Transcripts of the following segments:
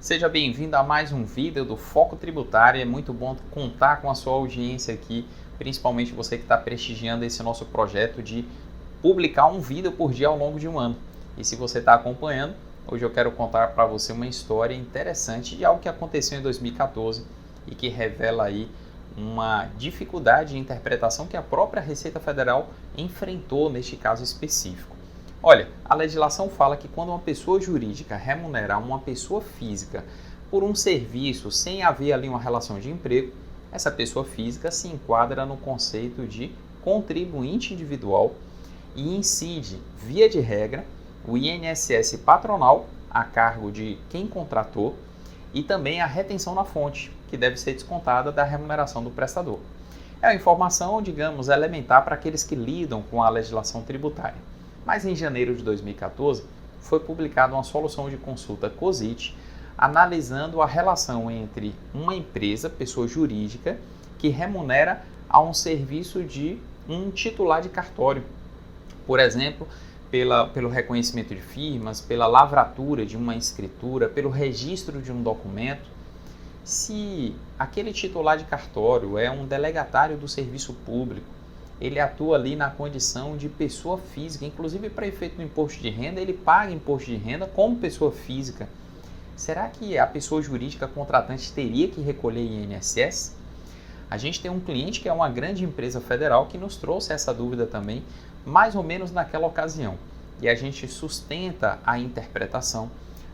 Seja bem-vindo a mais um vídeo do Foco Tributário. É muito bom contar com a sua audiência aqui, principalmente você que está prestigiando esse nosso projeto de publicar um vídeo por dia ao longo de um ano. E se você está acompanhando, hoje eu quero contar para você uma história interessante de algo que aconteceu em 2014 e que revela aí uma dificuldade de interpretação que a própria Receita Federal enfrentou neste caso específico. Olha, a legislação fala que quando uma pessoa jurídica remunerar uma pessoa física por um serviço sem haver ali uma relação de emprego, essa pessoa física se enquadra no conceito de contribuinte individual e incide, via de regra, o INSS patronal a cargo de quem contratou e também a retenção na fonte, que deve ser descontada da remuneração do prestador. É uma informação, digamos, elementar para aqueles que lidam com a legislação tributária. Mas em janeiro de 2014 foi publicada uma solução de consulta COSIT analisando a relação entre uma empresa, pessoa jurídica, que remunera a um serviço de um titular de cartório. Por exemplo, pelo reconhecimento de firmas, pela lavratura de uma escritura, pelo registro de um documento. Se aquele titular de cartório é um delegatário do serviço público, ele atua ali na condição de pessoa física, inclusive para efeito do imposto de renda, ele paga imposto de renda como pessoa física. Será que a pessoa jurídica contratante teria que recolher INSS? A gente tem um cliente que é uma grande empresa federal que nos trouxe essa dúvida também, mais ou menos naquela ocasião. E a gente sustenta a interpretação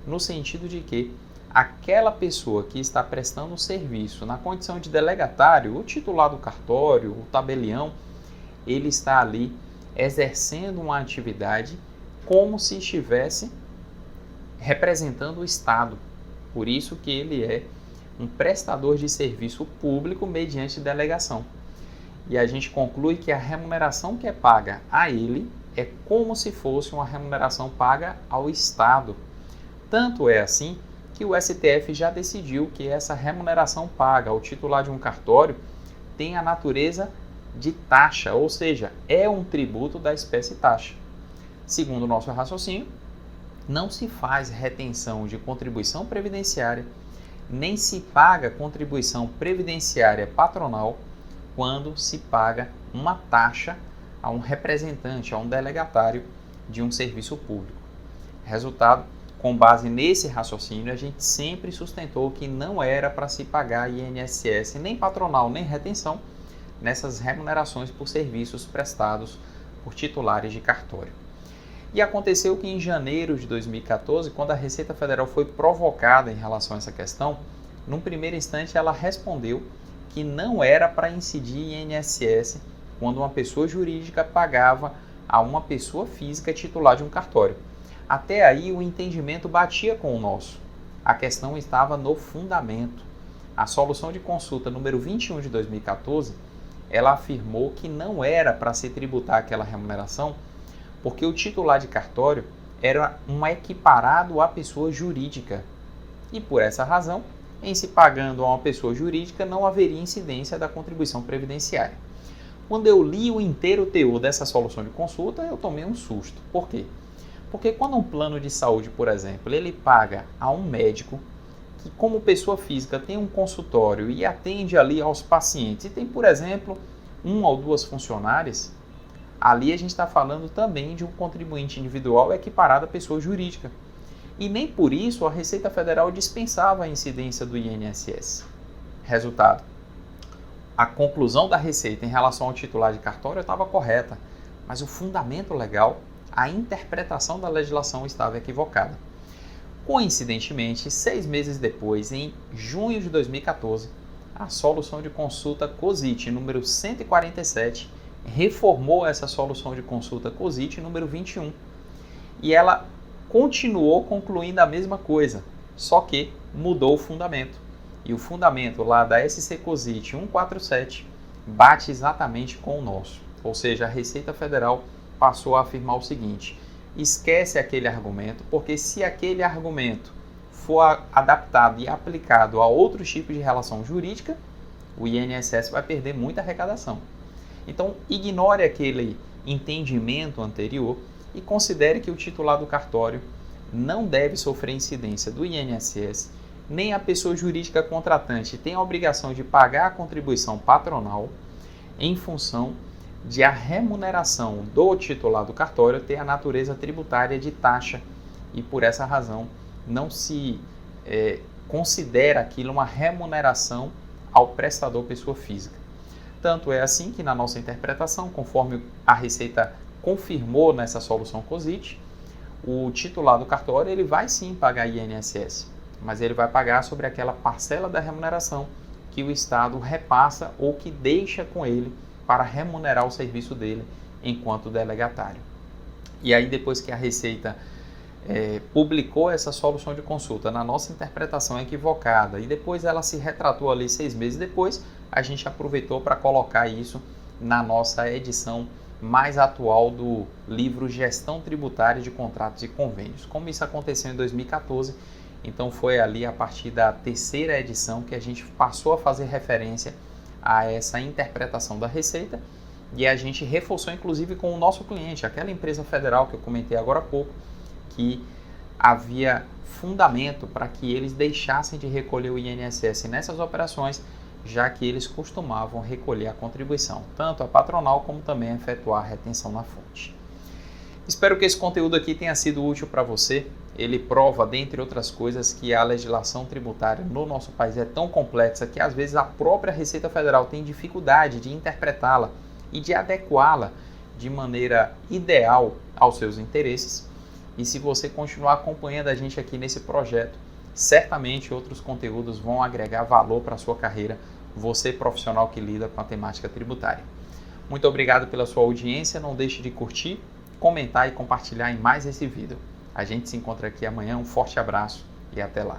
no sentido de que aquela pessoa que está prestando um serviço na condição de delegatário, o titular do cartório, o tabelião, ele está ali exercendo uma atividade como se estivesse representando o Estado. Por isso que ele é um prestador de serviço público mediante delegação. E a gente conclui que a remuneração que é paga a ele é como se fosse uma remuneração paga ao Estado. Tanto é assim que o STF já decidiu que essa remuneração paga ao titular de um cartório tem a natureza de taxa, ou seja, é um tributo da espécie taxa. Segundo o nosso raciocínio, não se faz retenção de contribuição previdenciária, nem se paga contribuição previdenciária patronal quando se paga uma taxa a um representante, a um delegatário de um serviço público. Resultado, com base nesse raciocínio, a gente sempre sustentou que não era para se pagar INSS nem patronal nem retenção nessas remunerações por serviços prestados por titulares de cartório. E aconteceu que em janeiro de 2014, quando a Receita Federal foi provocada em relação a essa questão, num primeiro instante ela respondeu que não era para incidir INSS quando uma pessoa jurídica pagava a uma pessoa física titular de um cartório. Até aí o entendimento batia com o nosso. A questão estava no fundamento. A solução de consulta número 21 de 2014 ela afirmou que não era para se tributar aquela remuneração porque o titular de cartório era um equiparado à pessoa jurídica. E por essa razão, em se pagando a uma pessoa jurídica, não haveria incidência da contribuição previdenciária. Quando eu li o inteiro teor dessa solução de consulta, eu tomei um susto. Por quê? Porque quando um plano de saúde, por exemplo, ele paga a um médico que como pessoa física tem um consultório e atende ali aos pacientes e tem, por exemplo, uma ou duas funcionárias, ali a gente está falando também de um contribuinte individual equiparado à pessoa jurídica. E nem por isso a Receita Federal dispensava a incidência do INSS. Resultado, a conclusão da Receita em relação ao titular de cartório estava correta, mas o fundamento legal, a interpretação da legislação estava equivocada. Coincidentemente, 6 meses depois, em junho de 2014, a solução de consulta COSIT número 147 reformou essa solução de consulta COSIT número 21 e ela continuou concluindo a mesma coisa, só que mudou o fundamento. E o fundamento lá da SC COSIT 147 bate exatamente com o nosso, ou seja, a Receita Federal passou a afirmar o seguinte: esquece aquele argumento, porque se aquele argumento for adaptado e aplicado a outros tipos de relação jurídica, o INSS vai perder muita arrecadação. Então, ignore aquele entendimento anterior e considere que o titular do cartório não deve sofrer incidência do INSS nem a pessoa jurídica contratante tem a obrigação de pagar a contribuição patronal em função de a remuneração do titular do cartório ter a natureza tributária de taxa e por essa razão não se considera aquilo uma remuneração ao prestador pessoa física. Tanto é assim que na nossa interpretação, conforme a Receita confirmou nessa solução COSIT, o titular do cartório ele vai sim pagar INSS, mas ele vai pagar sobre aquela parcela da remuneração que o Estado repassa ou que deixa com ele para remunerar o serviço dele enquanto delegatário. E aí depois que a Receita publicou essa solução de consulta, na nossa interpretação equivocada, e depois ela se retratou ali 6 meses depois, a gente aproveitou para colocar isso na nossa edição mais atual do livro Gestão Tributária de Contratos e Convênios. Como isso aconteceu em 2014, então foi ali a partir da 3ª edição que a gente passou a fazer referência a essa interpretação da Receita e a gente reforçou inclusive com o nosso cliente, aquela empresa federal que eu comentei agora há pouco, que havia fundamento para que eles deixassem de recolher o INSS nessas operações, já que eles costumavam recolher a contribuição, tanto a patronal como também efetuar a retenção na fonte. Espero que esse conteúdo aqui tenha sido útil para você. Ele prova, dentre outras coisas, que a legislação tributária no nosso país é tão complexa que às vezes a própria Receita Federal tem dificuldade de interpretá-la e de adequá-la de maneira ideal aos seus interesses. E se você continuar acompanhando a gente aqui nesse projeto, certamente outros conteúdos vão agregar valor para a sua carreira, você profissional que lida com a temática tributária. Muito obrigado pela sua audiência, não deixe de curtir, comentar e compartilhar em mais esse vídeo. A gente se encontra aqui amanhã, um forte abraço e até lá.